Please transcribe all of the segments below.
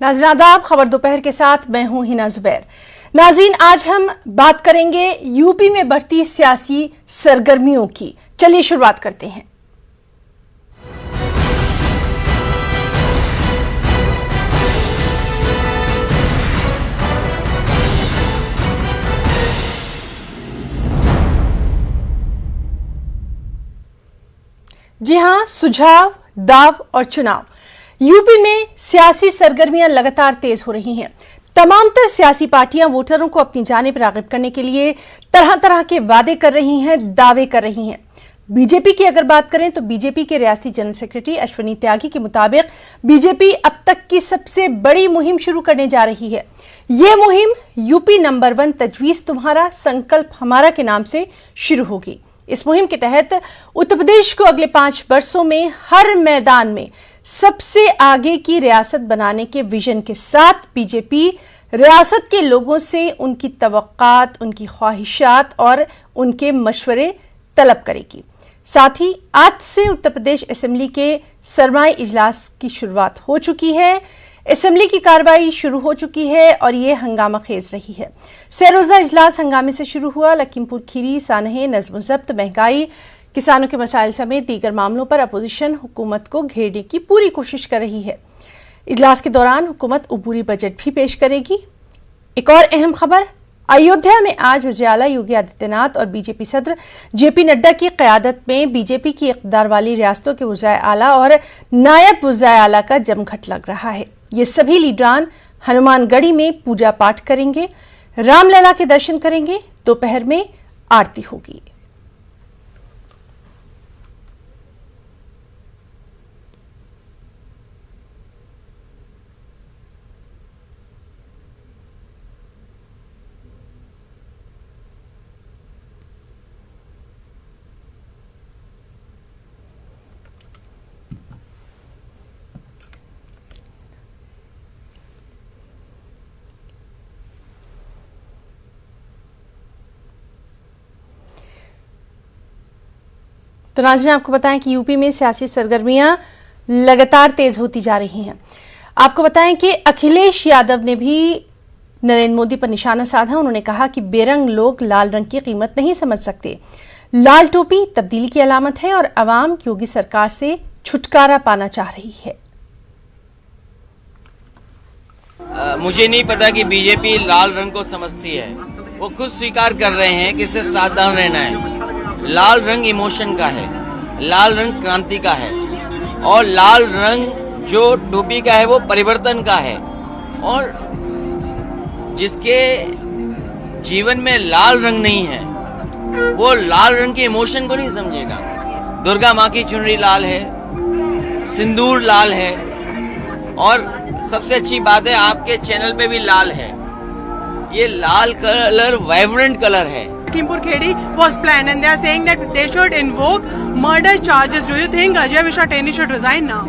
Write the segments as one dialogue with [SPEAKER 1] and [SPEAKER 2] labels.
[SPEAKER 1] नाज़रीन आदाब, खबर दोपहर के साथ मैं हूं हिना जुबैर। नाज़रीन, आज हम बात करेंगे यूपी में बढ़ती सियासी सरगर्मियों की। चलिए शुरुआत करते हैं। जी हां, सुझाव, दाव और चुनाव। यूपी में सियासी सरगर्मियां लगातार तेज हो रही हैं। तमाम तर सियासी पार्टियां वोटरों को अपनी जानिब राग़िब करने के लिए तरह तरह के वादे कर रही हैं, दावे कर रही हैं। बीजेपी की अगर बात करें तो बीजेपी के रियासती जनरल सेक्रेटरी अश्विनी त्यागी के मुताबिक बीजेपी अब तक की सबसे बड़ी मुहिम शुरू करने जा रही है। ये मुहिम यूपी नंबर 1 तजवीज़ तुम्हारा संकल्प हमारा के नाम से शुरू होगी। इस मुहिम के तहत उत्तर प्रदेश को अगले 5 वर्षों में हर मैदान में सबसे आगे की रियासत बनाने के विजन के साथ बीजेपी रियासत के लोगों से उनकी तवक्कात, उनकी ख्वाहिशात और उनके मशवरे तलब करेगी। साथ ही आज से उत्तर प्रदेश असेंबली के सरमाई इजलास की शुरुआत हो चुकी है। असेंबली की कार्रवाई शुरू हो चुकी है और ये हंगामा खेज रही है। सैरोजा इजलास हंगामे से शुरू हुआ। लखीमपुर खीरी, सानहे, नज़्म ज़ब्त, महंगाई, किसानों के मसाइल समेत दीगर मामलों पर अपोजिशन हुकूमत को घेरने की पूरी कोशिश कर रही है। इजलास के दौरान हुकूमत अबूरी बजट भी पेश करेगी। एक और अहम खबर, अयोध्या में आज वज़ीर आला योगी आदित्यनाथ और बीजेपी सदर जेपी नड्डा की क़यादत में बीजेपी की इक़्तिदार वाली रियासतों के वज़ीर आला और नायब वज़ीर आला का जमघट लग रहा है। ये सभी लीडरान हनुमानगढ़ी में पूजा पाठ करेंगे, रामलला के दर्शन करेंगे, दोपहर में आरती होगी। तो नाज़रीन, आपको बताएं कि यूपी में सियासी सरगर्मियां लगातार तेज होती जा रही हैं। आपको बताएं कि अखिलेश यादव ने भी नरेंद्र मोदी पर निशाना साधा। उन्होंने कहा कि बेरंग लोग लाल रंग की कीमत नहीं समझ सकते। लाल टोपी तब्दीली की अलामत है और अवाम योगी सरकार से छुटकारा पाना चाह रही है।
[SPEAKER 2] मुझे नहीं पता कि बीजेपी लाल रंग को समझती है। वो खुद स्वीकार कर रहे हैं कि इससे सावधान रहना है। लाल रंग इमोशन का है, लाल रंग क्रांति का है और लाल रंग जो टोपी का है वो परिवर्तन का है। और जिसके जीवन में लाल रंग नहीं है वो लाल रंग के इमोशन को नहीं समझेगा। दुर्गा माँ की चुनरी लाल है, सिंदूर लाल है और सबसे अच्छी बात है आपके चैनल पे भी लाल है। ये लाल कलर वाइब्रेंट कलर है।
[SPEAKER 3] Lakhimpur Khedi was planned and they are saying that they should invoke murder charges. Do you think Ajay Vishateni should resign now?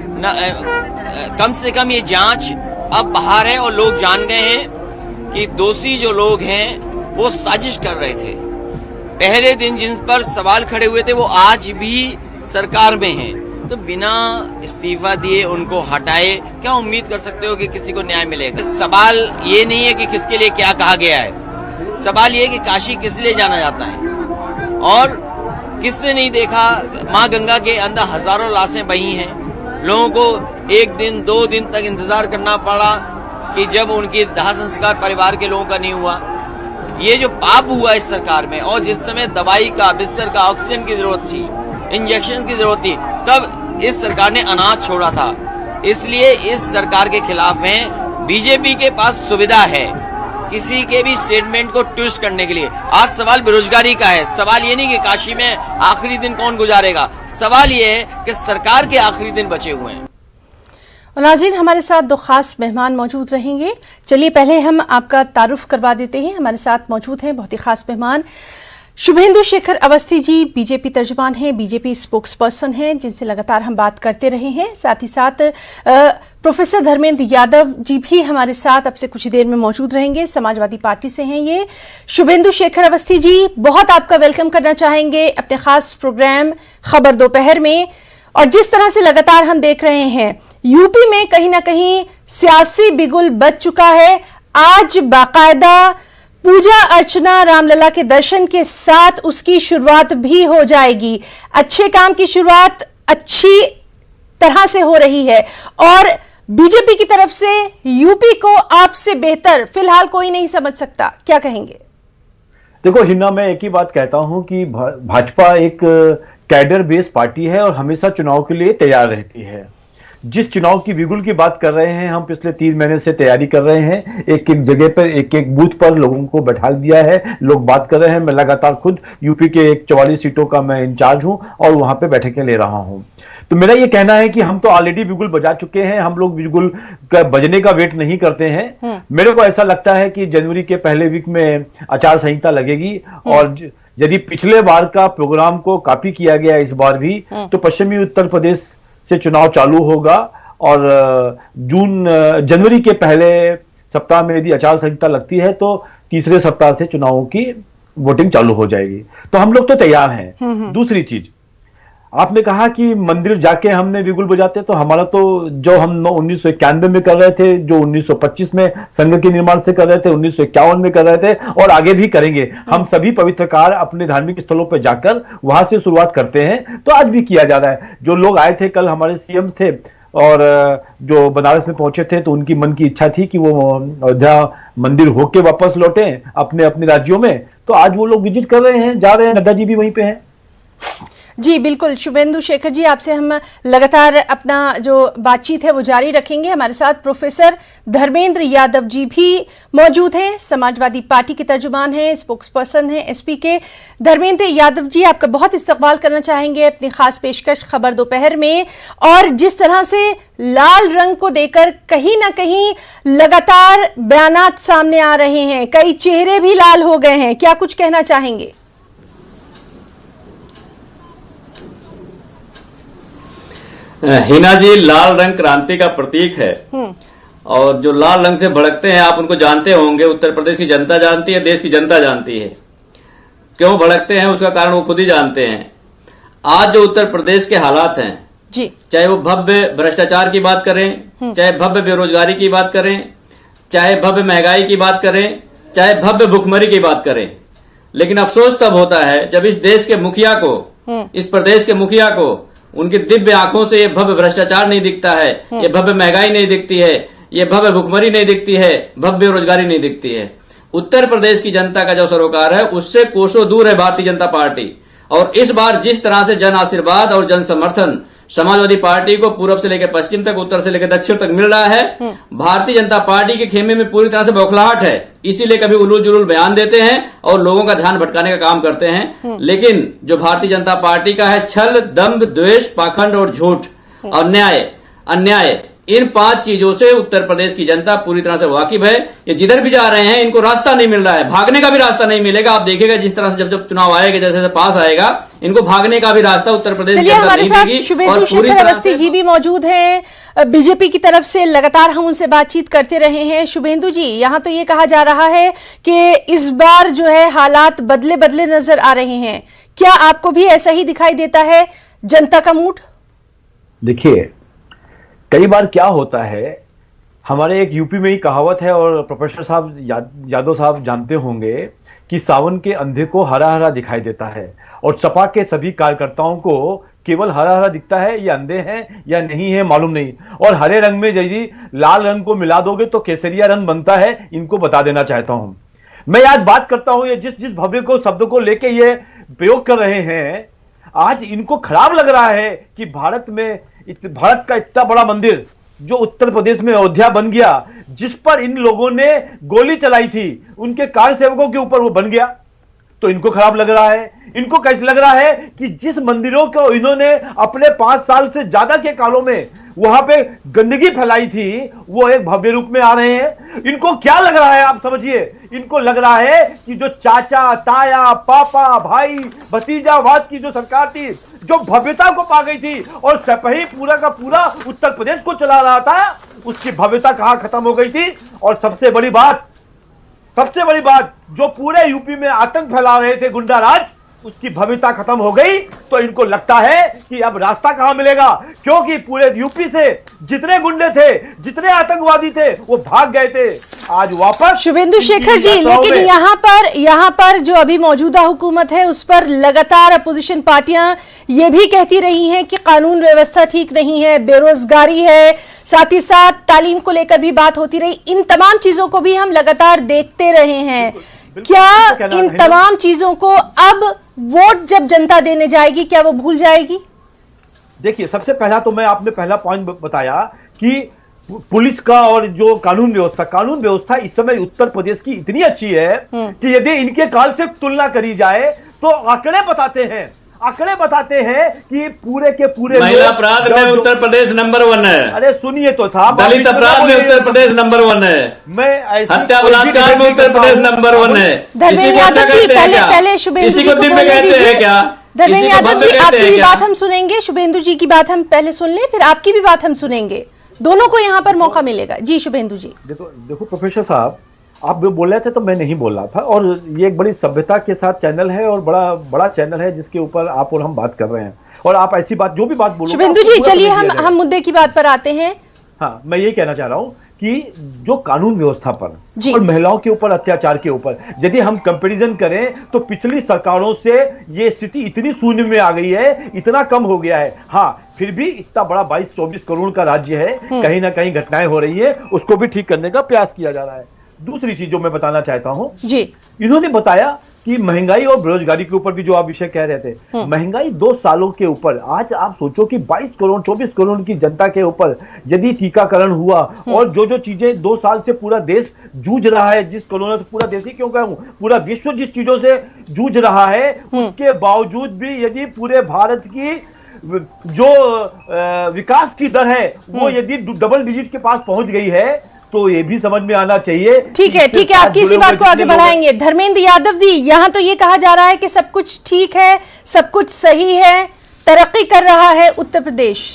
[SPEAKER 2] कम से कम ये जांच अब बाहर है और लोग जान गए हैं कि दोषी जो लोग हैं वो साजिश कर रहे थे। पहले दिन जिन पर सवाल खड़े हुए थे वो आज भी सरकार में हैं। तो बिना इस्तीफा दिए उनको हटाए क्या उम्मीद कर सकते हो कि किसी को न्याय मिलेगा? सवाल ये नहीं है कि किसके लिए क्या कहा गया है, सवाल ये कि काशी किस लिए जाना जाता है और किसने नहीं देखा माँ गंगा के अंदर हजारों लाशें बही हैं। लोगों को 1 दिन 2 दिन तक इंतजार करना पड़ा कि जब उनकी दाह संस्कार परिवार के लोगों का नहीं हुआ। ये जो पाप हुआ इस सरकार में और जिस समय दवाई का, बिस्तर का, ऑक्सीजन की जरूरत थी, इंजेक्शन की जरूरत थी, तब इस सरकार ने अनाज छोड़ा था। इसलिए इस सरकार के खिलाफ हैं। बीजेपी के पास सुविधा है किसी के भी स्टेटमेंट को ट्विस्ट करने के लिए। आज सवाल बेरोजगारी का है। सवाल ये नहीं कि काशी में आखिरी दिन कौन गुजारेगा, सवाल ये है कि सरकार के आखिरी दिन बचे हुए हैं।
[SPEAKER 1] और नाज़रीन, हमारे साथ 2 खास मेहमान मौजूद रहेंगे। चलिए पहले हम आपका तारुफ करवा देते हैं। हमारे साथ मौजूद हैं बहुत ही खास मेहमान शुभेंदु शेखर अवस्थी जी, बीजेपी तर्जुमान हैं, बीजेपी स्पोक्स पर्सन हैं, जिनसे लगातार हम बात करते रहे हैं। साथ ही साथ प्रोफेसर धर्मेंद्र यादव जी भी हमारे साथ अब से कुछ देर में मौजूद रहेंगे, समाजवादी पार्टी से हैं ये। शुभेंदु शेखर अवस्थी जी, बहुत आपका वेलकम करना चाहेंगे अपने खास प्रोग्राम खबर दोपहर में। और जिस तरह से लगातार हम देख रहे हैं यूपी में कहीं ना कहीं सियासी बिगुल बच चुका है। आज बाकायदा पूजा अर्चना रामलला के दर्शन के साथ उसकी शुरुआत भी हो जाएगी। अच्छे काम की शुरुआत अच्छी तरह से हो रही है और बीजेपी की तरफ से यूपी को आपसे बेहतर फिलहाल कोई नहीं समझ सकता। क्या कहेंगे?
[SPEAKER 4] देखो हिना, मैं एक ही बात कहता हूं कि भाजपा एक कैडर बेस्ड पार्टी है और हमेशा चुनाव के लिए तैयार रहती है। जिस चुनाव की बिगुल की बात कर रहे हैं, हम पिछले 3 महीने से तैयारी कर रहे हैं। एक एक जगह पर एक एक बूथ पर लोगों को बैठा दिया है, लोग बात कर रहे हैं। मैं लगातार खुद यूपी के 44 सीटों का मैं इंचार्ज हूं और वहां पे बैठकें ले रहा हूं। तो मेरा ये कहना है कि हम तो ऑलरेडी बिगुल बजा चुके हैं, हम लोग बिगुल का बजने का वेट नहीं करते हैं। मेरे को ऐसा लगता है कि जनवरी के पहले वीक में आचार संहिता लगेगी और यदि पिछले बार का प्रोग्राम को कॉपी किया गया इस बार भी, तो पश्चिमी उत्तर प्रदेश से चुनाव चालू होगा और जनवरी के पहले सप्ताह में यदि आचार संहिता लगती है तो तीसरे सप्ताह से चुनावों की वोटिंग चालू हो जाएगी। तो हम लोग तो तैयार हैं। दूसरी चीज, आपने कहा कि मंदिर जाके हमने बिगुल बजाते, तो हमारा तो जो हम 1991 में कर रहे थे, जो 1925 में संघ के निर्माण से कर रहे थे, 1951 में कर रहे थे और आगे भी करेंगे। हम सभी पवित्रकार अपने धार्मिक स्थलों पर जाकर वहां से शुरुआत करते हैं, तो आज भी किया जा रहा है। जो लोग आए थे, कल हमारे सीएम थे और जो बनारस में पहुंचे थे, तो उनकी मन की इच्छा थी कि वो अयोध्या मंदिर होके वापस लौटे अपने अपने राज्यों में। तो आज वो लोग विजिट कर रहे हैं, जा रहे हैं, नड्डा जी भी वहीं पे हैं।
[SPEAKER 1] जी बिल्कुल, शुभेंदु शेखर जी, आपसे हम लगातार अपना जो बातचीत है वो जारी रखेंगे। हमारे साथ प्रोफेसर धर्मेंद्र यादव जी भी मौजूद हैं, समाजवादी पार्टी के तर्जुमान हैं, स्पोक्स पर्सन हैं एसपी के। धर्मेंद्र यादव जी, आपका बहुत इस्तकबाल करना चाहेंगे अपनी खास पेशकश खबर दोपहर में। और जिस तरह से लाल रंग को देकर कहीं ना कहीं लगातार बयानात सामने आ रहे हैं, कई चेहरे भी लाल हो गए हैं, क्या कुछ कहना चाहेंगे?
[SPEAKER 5] हिना जी, लाल रंग क्रांति का प्रतीक है और जो लाल रंग से भड़कते हैं आप उनको जानते होंगे। उत्तर प्रदेश की जनता जानती है, देश की जनता जानती है। क्यों भड़कते हैं उसका कारण वो खुद ही जानते हैं। आज जो उत्तर प्रदेश के हालात हैं
[SPEAKER 1] जी, चाहे
[SPEAKER 5] वो भव्य भ्रष्टाचार की बात करें, चाहे भव्य बेरोजगारी की बात करें, चाहे भव्य महंगाई की बात करें, चाहे भव्य भुखमरी की बात करें, लेकिन अफसोस तब होता है जब इस देश के मुखिया को, इस प्रदेश के मुखिया को उनकी दिव्य आंखों से ये भव्य भ्रष्टाचार नहीं दिखता है, ये भव्य महंगाई नहीं दिखती है, ये भव्य भुखमरी नहीं दिखती है, भव्य बेरोजगारी नहीं दिखती है। उत्तर प्रदेश की जनता का जो सरोकार है उससे कोसों दूर है भारतीय जनता पार्टी। और इस बार जिस तरह से जन आशीर्वाद और जन समर्थन समाजवादी पार्टी को पूर्व से लेकर पश्चिम तक, उत्तर से लेकर दक्षिण तक मिल रहा है, भारतीय जनता पार्टी के खेमे में पूरी तरह से बौखलाहट है। इसीलिए कभी उलूल जुलूल बयान देते हैं और लोगों का ध्यान भटकाने का काम करते हैं। लेकिन जो भारतीय जनता पार्टी का है छल, दंभ, द्वेष, पाखंड और झूठ और अन्याय, इन 5 चीजों से उत्तर प्रदेश की जनता पूरी तरह से वाकिफ है। ये जिधर भी जा रहे हैं इनको रास्ता नहीं मिल रहा है, भागने का भी रास्ता नहीं मिलेगा। आप देखिएगा जिस तरह से जब चुनाव आएगा, जैसे जैसे पास आएगा, इनको भागने का भी रास्ता उत्तर प्रदेश
[SPEAKER 1] चलिए, हमारे साथ शुभेंदु शेखर अवस्थी जी भी मौजूद हैं बीजेपी की तरफ से। लगातार हम उनसे बातचीत करते रहे हैं। शुभेंदु जी, यहाँ तो ये कहा जा रहा है कि इस बार जो है हालात बदले बदले नजर आ रहे हैं, क्या आपको भी ऐसा ही दिखाई देता है जनता का मूड?
[SPEAKER 4] देखिए, कई बार क्या होता है, हमारे एक यूपी में ही कहावत है और प्रोफेसर साहब यादव साहब जानते होंगे कि सावन के अंधे को हरा हरा दिखाई देता है और सपा के सभी कार्यकर्ताओं को केवल हरा हरा दिखता है। ये अंधे हैं या नहीं है मालूम नहीं। और हरे रंग में यदि लाल रंग को मिला दोगे तो केसरिया रंग बनता है, इनको बता देना चाहता हूं। मैं आज बात करता हूं, ये जिस भव्य को शब्द को लेके ये प्रयोग कर रहे हैं, आज इनको खराब लग रहा है कि भारत का इतना बड़ा मंदिर जो उत्तर प्रदेश में अयोध्या बन गया, जिस पर इन लोगों ने गोली चलाई थी, उनके कार्यसेवकों के ऊपर वो बन गया, तो इनको खराब लग रहा है। इनको कैसे लग रहा है कि जिस मंदिरों को इन्होंने अपने 5 साल से ज्यादा के कालों में वहां पे गंदगी फैलाई थी, वो एक भव्य रूप में आ रहे हैं। इनको क्या लग रहा है आप समझिए, इनको लग रहा है कि जो चाचा, ताया, पापा, भाई, भतीजावाद की जो सरकार थी, जो भव्यता को पा गई थी और सिपाही पूरा का पूरा उत्तर प्रदेश को चला रहा था, उसकी भव्यता कहां खत्म हो गई थी। और सबसे बड़ी बात, जो पूरे यूपी में आतंक फैला रहे थे गुंडा राज, उसकी भव्यता खत्म हो गई तो इनको लगता है कि अब रास्ता कहां मिलेगा, क्योंकि पूरे यूपी से जितने गुंडे थे, जितने आतंकवादी थे, वो भाग गए थे। आज वापस
[SPEAKER 1] शुभेंदु शेखर जी, लेकिन यहाँ पर जो अभी मौजूदा हुकूमत है उस पर लगातार अपोजिशन पार्टियां ये भी कहती रही हैं कि कानून व्यवस्था ठीक नहीं है, बेरोजगारी है, साथ ही साथ तालीम को लेकर भी बात होती रही। इन तमाम चीजों को भी हम लगातार देखते रहे हैं। क्या इन तमाम चीजों को अब वोट जब जनता देने जाएगी, क्या वो भूल जाएगी?
[SPEAKER 4] देखिए, सबसे पहला तो मैं आपने पहला पॉइंट बताया कि पुलिस का और जो कानून व्यवस्था इस समय उत्तर प्रदेश की इतनी अच्छी है कि यदि इनके काल से तुलना करी जाए तो आंकड़े बताते हैं कि पूरे के पूरे
[SPEAKER 5] महिला अपराध में उत्तर प्रदेश नंबर 1 है।
[SPEAKER 4] अरे सुनिए तो साहब,
[SPEAKER 5] दलित अपराध में उत्तर प्रदेश नंबर 1 है।
[SPEAKER 4] मैं
[SPEAKER 5] हत्या बलात्कार में उत्तर प्रदेश नंबर 1 है।
[SPEAKER 1] धर्मेंद्र यादव जी, पहले शुभेंदु जी को बोलने दीजिए। धर्मेंद्र यादव जी, आपकी भी बात हम सुनेंगे, शुभेंदु जी की बात हम पहले सुन लें, फिर आपकी भी बात हम सुनेंगे। दोनों को यहाँ पर मौका मिलेगा। जी शुभेंदु जी।
[SPEAKER 4] देखो प्रोफेसर साहब, आप बोल रहे थे तो मैं नहीं बोल रहा था, और ये एक बड़ी सभ्यता के साथ चैनल है और बड़ा चैनल है जिसके ऊपर आप और हम बात कर रहे हैं, और आप ऐसी बात जो भी बात बोलो।
[SPEAKER 1] शुभेंदु जी, चलिए हम मुद्दे की बात पर आते हैं।
[SPEAKER 4] हाँ, मैं ये कहना चाह रहा हूं कि जो कानून व्यवस्था पर और महिलाओं के ऊपर अत्याचार के ऊपर यदि हम कंपैरिजन करें तो पिछली सरकारों से ये स्थिति इतनी शून्य में आ गई है, इतना कम हो गया है। हाँ, फिर भी इतना बड़ा 22-24 करोड़ का राज्य है, कहीं ना कहीं घटनाएं हो रही है, उसको भी ठीक करने का प्रयास किया जा रहा है। दूसरी चीज जो मैं बताना चाहता हूं जी, इन्होंने बताया कि महंगाई और बेरोजगारी के ऊपर भी जो आप विषय कह रहे थे, महंगाई 2 सालों के ऊपर, आज आप सोचो कि 22 करोड़ 24 करोड़ की जनता के ऊपर यदि टीकाकरण हुआ और जो चीजें 2 साल से पूरा देश जूझ रहा है, जिस कोरोना से पूरा देश ही क्यों कहूं, पूरा विश्व जिस चीजों से जूझ रहा है, उसके बावजूद भी यदि पूरे भारत की जो विकास की दर है वो यदि डबल डिजिट के पास पहुंच गई है, तो ये भी समझ में आना चाहिए।
[SPEAKER 1] ठीक है, आपकी इसी बात को आगे बढ़ाएंगे। धर्मेंद्र यादव जी, यहाँ तो ये कहा जा रहा है कि सब कुछ ठीक है, सब कुछ सही है, तरक्की कर रहा है उत्तर प्रदेश।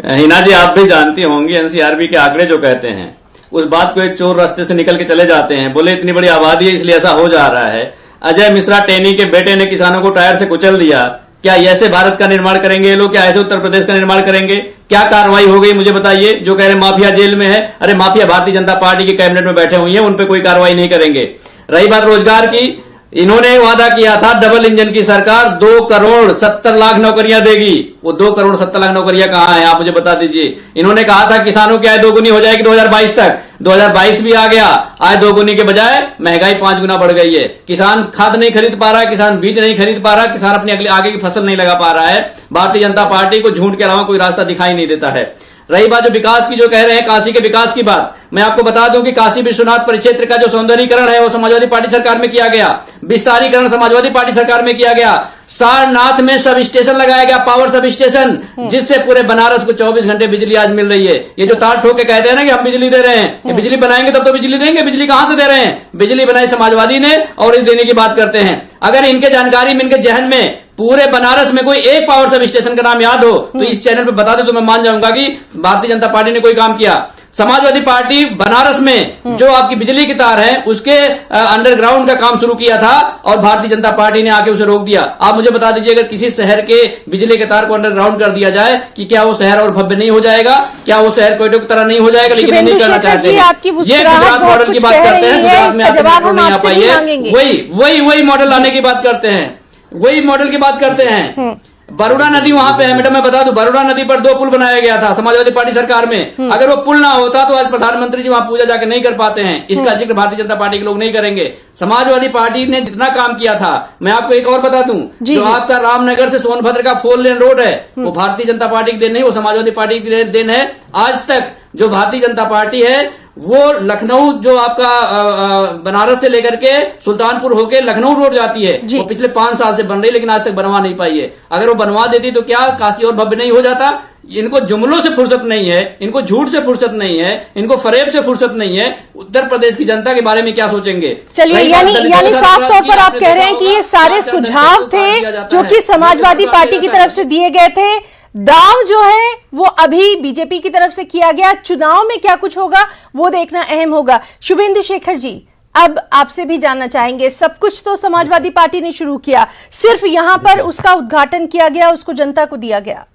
[SPEAKER 5] हिना जी, आप भी जानती होंगी एनसीआरबी के आंकड़े जो कहते हैं, उस बात को एक चोर रास्ते से निकल के चले जाते हैं। बोले इतनी बड़ी आबादी है इसलिए ऐसा हो जा रहा है। अजय मिश्रा टेनी के बेटे ने किसानों को टायर से कुचल दिया। क्या ऐसे भारत का निर्माण करेंगे ये लोग? क्या ऐसे उत्तर प्रदेश का निर्माण करेंगे? क्या कार्रवाई हो गई मुझे बताइए? जो कह रहे माफिया जेल में है, अरे माफिया भारतीय जनता पार्टी की कैबिनेट में बैठे हुए हैं, उन पे कोई कार्रवाई नहीं करेंगे। रही बात रोजगार की, इन्होंने वादा किया था डबल इंजन की सरकार 2 करोड़ 70 लाख नौकरियां देगी। वो 2 करोड़ 70 लाख नौकरियां कहां हैं, आप मुझे बता दीजिए। इन्होंने कहा था किसानों की आय 2 गुनी हो जाएगी 2022 तक। 2022 भी आ गया, आय 2 गुनी के बजाय महंगाई 5 गुना बढ़ गई है। किसान खाद नहीं खरीद पा रहा है, किसान बीज नहीं खरीद पा रहा, किसान अपनी आगे की फसल नहीं लगा पा रहा है। भारतीय जनता पार्टी को झूठ के अलावा कोई रास्ता दिखाई नहीं देता है। रही बात जो विकास की, जो कह रहे हैं काशी के विकास की बात, मैं आपको बता दूं कि काशी विश्वनाथ परिक्षेत्र का जो सौंदर्यीकरण है वो समाजवादी पार्टी सरकार में किया गया। विस्तारीकरण समाजवादी पार्टी सरकार में किया गया। सारनाथ में सब स्टेशन लगाया गया, पावर सब स्टेशन, जिससे पूरे बनारस को 24 घंटे बिजली आज मिल रही है। ये जो तार ठोक के कहते हैं ना कि हम बिजली दे रहे हैं, ये बिजली बनाएंगे तब तो बिजली देंगे, बिजली कहां से दे रहे हैं? बिजली बनाई समाजवादी ने और देने की बात करते हैं। अगर इनके जानकारी में, इनके जहन में पूरे बनारस में कोई एक पावर सब स्टेशन का नाम याद हो तो इस चैनल पे बता दे तो मैं मान जाऊंगा कि भारतीय जनता पार्टी ने कोई काम किया। समाजवादी पार्टी बनारस में जो आपकी बिजली की तार है उसके अंडरग्राउंड का काम शुरू किया था और भारतीय जनता पार्टी ने आके उसे रोक दिया। आप मुझे बता दीजिए, अगर किसी शहर के बिजली के तार को अंडरग्राउंड कर दिया जाए कि क्या वो शहर और भव्य नहीं हो जाएगा? क्या वो शहर कोयटो की तरह नहीं हो जाएगा? लेकिन नहीं करना चाहते हैं। ये गुजरात मॉडल की बात करते हैं, गुजरात में आप नहीं आ पाई है, वही मॉडल लाने की बात करते हैं, वही मॉडल की बात करते हैं। बरोड़ा नदी वहां पे है मैडम, मैं बता दूं, बरोड़ा नदी पर 2 पुल बनाया गया था समाजवादी पार्टी सरकार में। अगर वो पुल ना होता तो आज प्रधानमंत्री जी वहां पूजा जाके नहीं कर पाते हैं। इसका जिक्र भारतीय जनता पार्टी के लोग नहीं करेंगे। समाजवादी पार्टी ने जितना काम किया था, मैं आपको एक और बता दूं, जो आपका रामनगर से सोनभद्र का 4 लेन रोड है वो भारतीय जनता पार्टी की देन नहीं, वो समाजवादी पार्टी की देन है। आज तक जो भारतीय जनता पार्टी है वो लखनऊ, जो आपका बनारस से लेकर के सुल्तानपुर होके लखनऊ रोड जाती है, वो पिछले 5 साल से बन रही, लेकिन आज तक बनवा नहीं पाई है। अगर वो बनवा देती तो क्या काशी और भव्य नहीं हो जाता? इनको जुमलों से फुर्सत नहीं है, इनको झूठ से फुर्सत नहीं है, इनको फरेब से फुर्सत नहीं है। उत्तर प्रदेश की जनता के बारे में क्या सोचेंगे?
[SPEAKER 1] चलिए, यानी साफ तौर पर आप कह रहे हैं कि ये सारे सुझाव थे जो कि समाजवादी पार्टी की तरफ से दिए गए थे। दाव जो है वो अभी बीजेपी की तरफ से किया गया। चुनाव में क्या कुछ होगा वो देखना अहम होगा। शुभेंदु शेखर जी, अब आपसे भी जानना चाहेंगे, सब कुछ तो समाजवादी पार्टी ने शुरू किया, सिर्फ यहाँ पर उसका उद्घाटन किया गया, उसको जनता को दिया गया।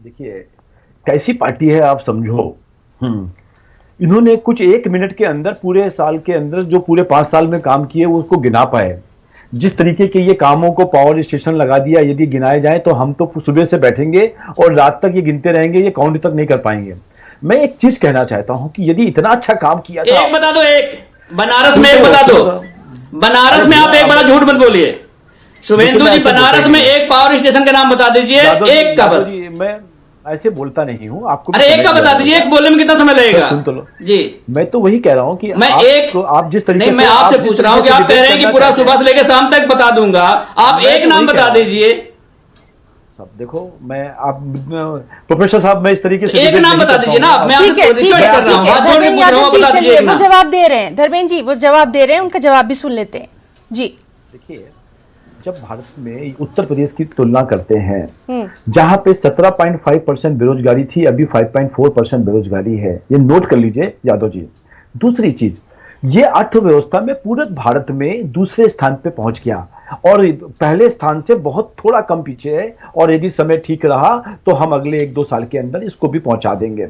[SPEAKER 4] देखिए कैसी पार्टी है आप समझो। इन्होंने कुछ 1 मिनट के अंदर पूरे साल के अंदर जो पूरे 5 साल में काम किए वो उसको गिना पाए। जिस तरीके के ये कामों को पावर स्टेशन लगा दिया, यदि गिनाए जाए तो हम तो सुबह से बैठेंगे और रात तक ये गिनते रहेंगे, ये काउंट तक नहीं कर पाएंगे। मैं एक चीज कहना चाहता हूं कि यदि इतना अच्छा काम किया था,
[SPEAKER 5] एक बता दो, एक बनारस में एक बता दो, बनारस में आप एक बड़ा झूठ मत बोलिए। शुभेंदु जी बनारस में एक पावर स्टेशन का नाम बता दीजिए, एक का बस।
[SPEAKER 4] मैं ऐसे बोलता नहीं हूं आपको।
[SPEAKER 5] अरे एक का बता दीजिए, एक बोलने में कितना समय लगेगा?
[SPEAKER 4] सुन तो लो
[SPEAKER 5] जी।
[SPEAKER 4] मैं तो वही कह रहा हूं कि
[SPEAKER 5] मैं
[SPEAKER 4] आप जिस तरीके
[SPEAKER 5] नहीं, मैं आपसे पूछ रहा हूं कि आप कह रहे हैं कि पूरा सुबह से लेकर शाम तक बता दूंगा, आप एक नाम बता दीजिए।
[SPEAKER 4] सब देखो, मैं आप प्रोफेसर साहब, मैं इस तरीके से
[SPEAKER 5] एक नाम बता दीजिए ना। मैं
[SPEAKER 1] ठीक है, ठीक है, ठीक है, धर्मेंद्र यादव जी चलिए, वो जवाब दे रहे हैं, धर्मेंद्र जी वो जवाब दे रहे हैं, उनका जवाब भी सुन लेते हैं जी।
[SPEAKER 4] देखिए, जब भारत में उत्तर प्रदेश की तुलना करते हैं, जहां पे 17.5% बेरोजगारी थी, अभी 5.4% बेरोजगारी है, ये नोट कर लीजिए यादव जी। दूसरी चीज, ये अर्थव्यवस्था में पूरे भारत में दूसरे स्थान पे पहुंच गया और पहले स्थान से बहुत थोड़ा कम पीछे है, और यदि समय ठीक रहा तो हम अगले 1-2 साल के अंदर इसको भी पहुंचा देंगे।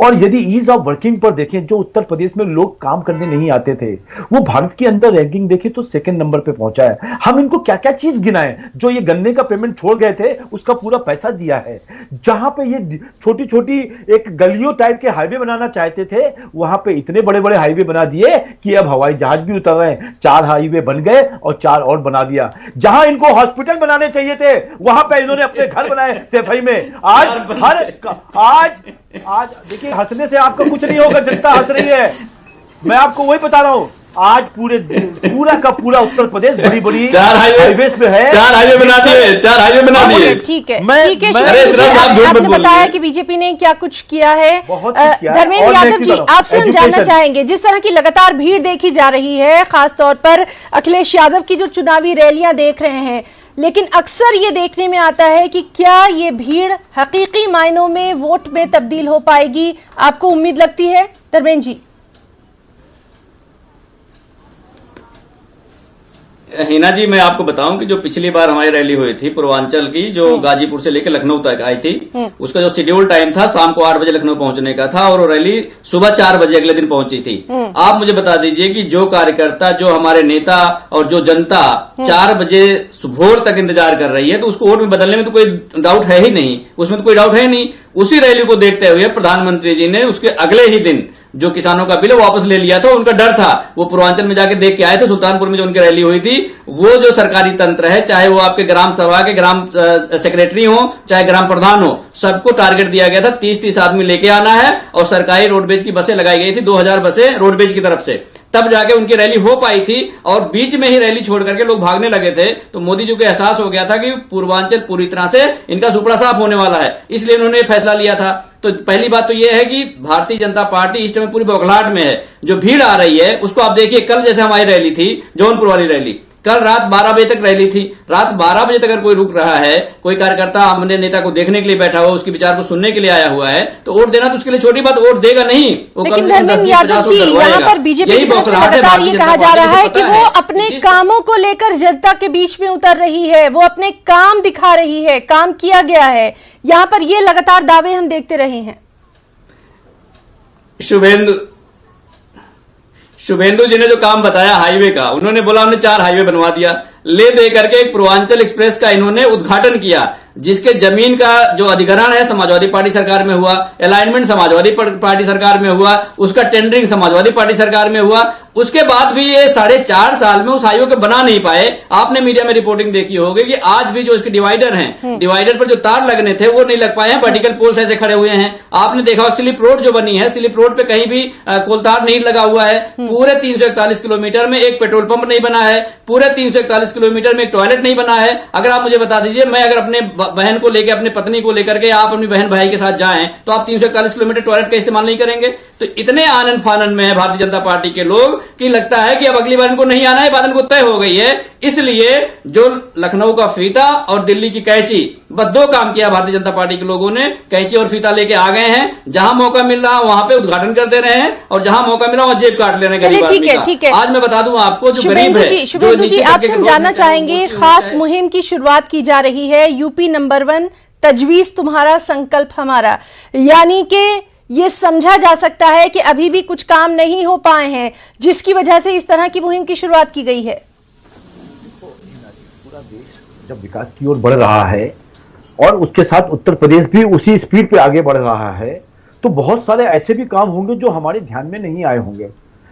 [SPEAKER 4] और यदि ईज ऑफ वर्किंग पर देखें, जो उत्तर प्रदेश में लोग काम करने नहीं आते थे, वो भारत के अंदर रैंकिंग देखें तो 2nd नंबर पे पहुंचा है। हम इनको क्या क्या चीज गिनाएं, जो ये गन्ने का पेमेंट छोड़ गए थे उसका पूरा पैसा दिया है। जहां पे ये छोटी छोटी एक गलियों टाइप के हाईवे बनाना चाहते थे, वहां पे इतने बड़े बड़े हाईवे बना दिए कि अब हवाई जहाज भी उतर रहे हैं। 4 हाईवे बन गए और 4 और बना दिया। जहां इनको हॉस्पिटल बनाने चाहिए थे, वहां पे इन्होंने अपने घर बनाए सफाई में। आज देखिए, हंसने से आपका कुछ नहीं होगा, जनता हंस रही है। मैं आपको वही बता रहा हूं, आज पूरा का पूरा उत्तर प्रदेश बड़ी बड़ी
[SPEAKER 5] 4 हाईवे
[SPEAKER 4] पे है।
[SPEAKER 5] 4 हाईवे बना दिए, 4 हाईवे बना दिए।
[SPEAKER 1] ठीक है,
[SPEAKER 4] ठीक
[SPEAKER 1] है, आपने बताया कि बीजेपी ने क्या कुछ किया है। धर्मेंद्र यादव जी, आपसे हम जानना चाहेंगे, जिस तरह की लगातार भीड़ देखी जा रही है, खासतौर पर अखिलेश यादव की जो चुनावी रैलियां देख रहे हैं, लेकिन अक्सर ये देखने में आता है कि क्या ये भीड़ हकीकी मायनों में वोट में तब्दील हो पाएगी? आपको उम्मीद लगती है धर्मेंद्र जी?
[SPEAKER 5] हिना जी, मैं आपको बताऊं कि जो पिछली बार हमारी रैली हुई थी पूर्वांचल की, जो गाजीपुर से लेकर लखनऊ तक आई थी, उसका जो शेड्यूल टाइम था शाम को 8 बजे लखनऊ पहुंचने का था, और वो रैली सुबह 4 बजे अगले दिन पहुंची थी। आप मुझे बता दीजिए कि जो कार्यकर्ता, जो हमारे नेता और जो जनता 4 बजे भोर तक इंतजार कर रही है, तो उसको वोट में बदलने में तो कोई डाउट है ही नहीं, उसमें तो कोई डाउट है नहीं। उसी रैली को देखते हुए प्रधानमंत्री जी ने उसके अगले ही दिन जो किसानों का बिल वापस ले लिया था। उनका डर था, वो पूर्वांचल में जाके देख के आए थे, सुल्तानपुर में जो उनकी रैली हुई थी, वो जो सरकारी तंत्र है, चाहे वो आपके ग्राम सभा के ग्राम सेक्रेटरी हो, चाहे ग्राम प्रधान हो, सबको टारगेट दिया गया था। 30-30 आदमी लेके आना है, और सरकारी रोडवेज की बसें लगाई गई थी, 2000 बसें रोडवेज की तरफ से, तब जाके उनकी रैली हो पाई थी। और बीच में ही रैली छोड़ करके लोग भागने लगे थे, तो मोदी जी को एहसास हो गया था कि पूर्वांचल पूरी तरह से इनका सुपड़ा साफ होने वाला है, इसलिए उन्होंने फैसला लिया था। तो पहली बात तो यह है कि भारतीय जनता पार्टी इस समय पूरी बौखलाहट में है। जो भीड़ आ रही है उसको आप देखिए, कल जैसे हमारी रैली थी, जौनपुर वाली रैली, कल रात 12 बजे तक रैली थी। रात 12 बजे तक अगर कोई रुक रहा है, कोई कार्यकर्ता हमने नेता को देखने के लिए बैठा हुआ, उसके विचार को सुनने के लिए आया हुआ है, तो वोट देना तो उसके लिए छोटी बात, वोट देगा नहीं।
[SPEAKER 1] लेकिन धर्मेंद्र यादव जी, यहाँ पर बीजेपी की तरफ से लगातार ये कहा जा रहा है कि वो अपने कामों को लेकर जनता के बीच में उतर रही है, वो अपने काम दिखा रही है, काम किया गया है। यहाँ पर ये लगातार दावे हम देखते रहे हैं।
[SPEAKER 5] शुभेंदु जी ने जो काम बताया हाईवे का, उन्होंने बोला हमने 4 हाईवे बनवा दिया, ले दे करके एक पूर्वांचल एक्सप्रेस का इन्होंने उद्घाटन किया, जिसके जमीन का जो अधिग्रहण है समाजवादी पार्टी सरकार में हुआ, अलाइनमेंट समाजवादी पार्टी सरकार में हुआ, उसका टेंडरिंग समाजवादी पार्टी सरकार में हुआ। उसके बाद भी ये 4.5 साल में उस हाईवे को बना नहीं पाए। आपने मीडिया में रिपोर्टिंग देखी होगी कि आज भी जो इसके डिवाइडर हैं, डिवाइडर पर जो तार लगने थे वो नहीं लग पाए हैं, वर्टिकल पोल्स ऐसे खड़े हुए हैं। आपने देखा स्लिप रोड जो बनी है, स्लिप रोड पे कहीं भी कोलतार नहीं लगा हुआ है। पूरे 341 किलोमीटर में एक पेट्रोल पंप नहीं बना है, पूरे 341 किलोमीटर में एक टॉयलेट नहीं बना है। अगर आप मुझे बता दीजिए, मैं अगर अपने बहन को लेकर, अपनी पत्नी को लेकर के आप अपनी बहन भाई के साथ जाएं तो आप 341 किलोमीटर टॉयलेट का इस्तेमाल नहीं करेंगे? तो इतने आनंद फानन में है भारतीय जनता पार्टी के लोग कि लगता है कि अब अगली बार इनको नहीं आना है, बात इनको तय हो गई है। इसलिए जो लखनऊ का फीता और दिल्ली की कैंची, बस दो काम किया भारतीय जनता पार्टी के लोगों ने, कैंची और फीता लेके आ गए हैं। जहां मौका मिल रहा वहां पे उद्घाटन कर दे रहे हैं और जहां मौका मिला वहां जेब काट ले रहे हैं।
[SPEAKER 1] चलिए ठीक है।
[SPEAKER 5] आज मैं बता दूं आपको, जो गरीब है,
[SPEAKER 1] शुभेंदु जी आपसे हम जानना चाहेंगे, खास मुहिम की शुरुआत की जा रही है, यूपी नंबर 1 तजवीज तुम्हारा संकल्प हमारा, यानी कि ये समझा जा सकता है कि अभी भी कुछ काम नहीं हो पाए हैं जिसकी वजह से इस तरह की मुहिम की शुरुआत की गई है।
[SPEAKER 4] पूरा देश जब विकास की ओर बढ़ रहा है और उसके साथ उत्तर प्रदेश भी उसी स्पीड पे आगे बढ़ रहा है, तो बहुत सारे ऐसे भी काम होंगे जो हमारे ध्यान में नहीं आए होंगे,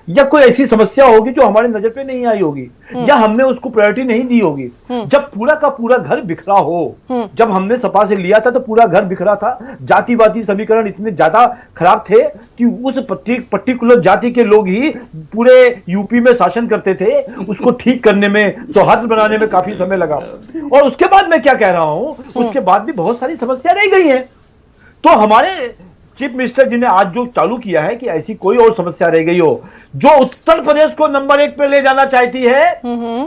[SPEAKER 4] या कोई ऐसी समस्या होगी जो हमारे नजर पे नहीं आई होगी, या हमने उसको प्रायोरिटी नहीं दी होगी। जब पूरा का पूरा घर बिखरा हो, जब हमने सपा से लिया था तो पूरा घर बिखरा था, जातिवादी समीकरण इतने ज्यादा खराब थे कि उस पर्टिकुलर जाति के लोग ही पूरे यूपी में शासन करते थे। उसको ठीक करने में, सौहार्द बनाने में काफी समय लगा। और उसके बाद मैं क्या कह रहा हूं, उसके बाद भी बहुत सारी समस्या रह गई है। तो हमारे चीफ मिनिस्टर जी ने आज जो चालू किया है कि ऐसी कोई और समस्या रह गई हो जो उत्तर प्रदेश को नंबर 1 पे ले जाना चाहती है,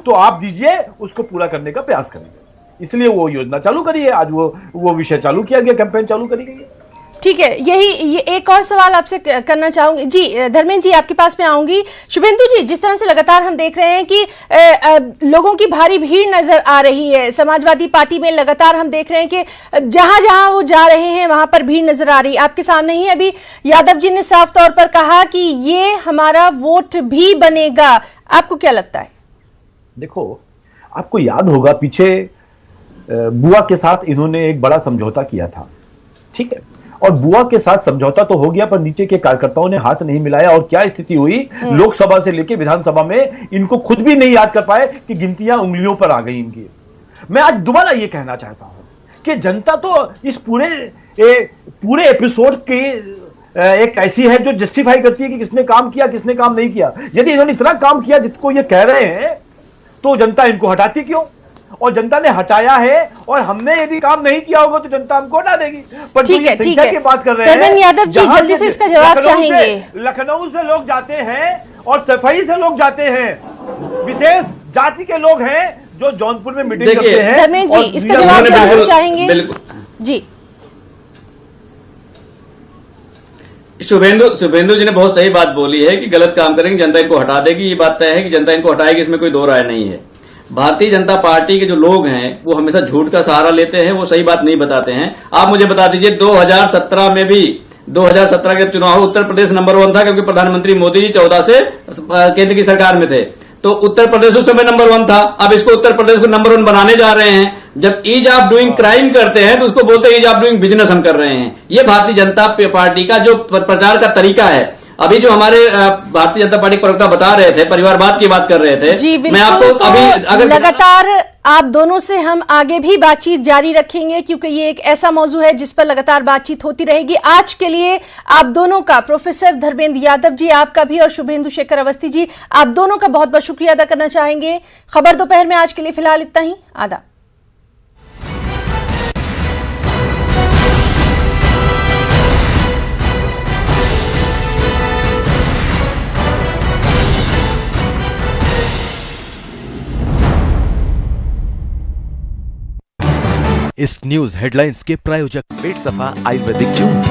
[SPEAKER 4] तो आप दीजिए, उसको पूरा करने का प्रयास करेंगे। इसलिए वो योजना चालू करी है, आज वो विषय चालू किया गया, कैंपेन चालू करी गई है।
[SPEAKER 1] ठीक है, ये एक और सवाल आपसे करना चाहूंगी जी, धर्मेंद्र जी आपके पास में आऊंगी। शुभेंदु जी, जिस तरह से लगातार हम देख रहे हैं कि लोगों की भारी भीड़ नजर आ रही है, समाजवादी पार्टी में लगातार हम देख रहे हैं कि जहां जहां वो जा रहे हैं वहां पर भीड़ नजर आ रही है। आपके सामने ही अभी यादव जी ने साफ तौर पर कहा कि ये हमारा वोट भी बनेगा, आपको क्या लगता है?
[SPEAKER 4] देखो, आपको याद होगा पीछे बुआ के साथ इन्होंने एक बड़ा समझौता किया था, ठीक है, और बुआ के साथ समझौता तो हो गया पर नीचे के कार्यकर्ताओं ने हाथ नहीं मिलाया और क्या स्थिति हुई, लोकसभा से लेकर विधानसभा में इनको खुद भी नहीं याद कर पाए कि गिनतियां उंगलियों पर आ गई इनकी। मैं आज दोबारा ये कहना चाहता हूं कि जनता तो इस पूरे एपिसोड की एक ऐसी है जो जस्टिफाई करती है कि किसने काम किया, किसने काम नहीं किया। यदि इन्होंने इतना काम किया जिसको ये कह रहे हैं, तो जनता इनको हटाती क्यों? और जनता ने हटाया है, और हमने यदि काम नहीं किया होगा तो जनता हमको हटा देगी। पर
[SPEAKER 1] ठीक है,
[SPEAKER 4] संख्या की बात कर रहे हैं,
[SPEAKER 1] धर्मेंद्र यादव जी जल्दी से इसका जवाब चाहेंगे।
[SPEAKER 4] लखनऊ से लोग जाते हैं और सफाई से लोग जाते हैं, विशेष जाति के लोग हैं जो जौनपुर में मीटिंग करते हैं।
[SPEAKER 1] धर्मेंद्र जी इसका जवाब जरूर चाहेंगे जी।
[SPEAKER 5] शुभेंदु जी ने बहुत सही बात बोली है कि गलत काम करेंगे जनता इनको हटा देगी। ये बात तय है कि जनता इनको हटाएगी, इसमें कोई दो राय नहीं है। भारतीय जनता पार्टी के जो लोग हैं वो हमेशा झूठ का सहारा लेते हैं, वो सही बात नहीं बताते हैं। आप मुझे बता दीजिए, 2017 में भी 2017 के चुनाव उत्तर प्रदेश नंबर 1 था, क्योंकि प्रधानमंत्री मोदी जी 14 से केंद्र की सरकार में थे, तो उत्तर प्रदेश उस समय नंबर 1 था। अब इसको उत्तर प्रदेश को नंबर 1 बनाने जा रहे हैं। जब ईज ऑफ डूइंग क्राइम करते हैं तो उसको बोलते हैं ईज ऑफ डूइंग बिजनेस हम कर रहे हैं। ये भारतीय जनता पार्टी का जो प्रचार का तरीका है। अभी जो हमारे भारतीय जनता पार्टी प्रवक्ता बता रहे थे, परिवारवाद की बात कर रहे थे
[SPEAKER 1] जी,
[SPEAKER 5] मैं आपको
[SPEAKER 1] तो
[SPEAKER 5] अभी अगर
[SPEAKER 1] लगातार आप दोनों से हम आगे भी बातचीत जारी रखेंगे, क्योंकि ये एक ऐसा मौजू है जिस पर लगातार बातचीत होती रहेगी। आज के लिए आप दोनों का, प्रोफेसर धर्मेंद्र यादव जी आपका भी और शुभेंदु शेखर अवस्थी जी आप दोनों का बहुत बहुत शुक्रिया अदा करना चाहेंगे। खबर दोपहर में आज के लिए फिलहाल इतना ही। आदाब।
[SPEAKER 6] इस न्यूज हेडलाइंस के प्रायोजक पेट सफा आयुर्वेदिक जूस।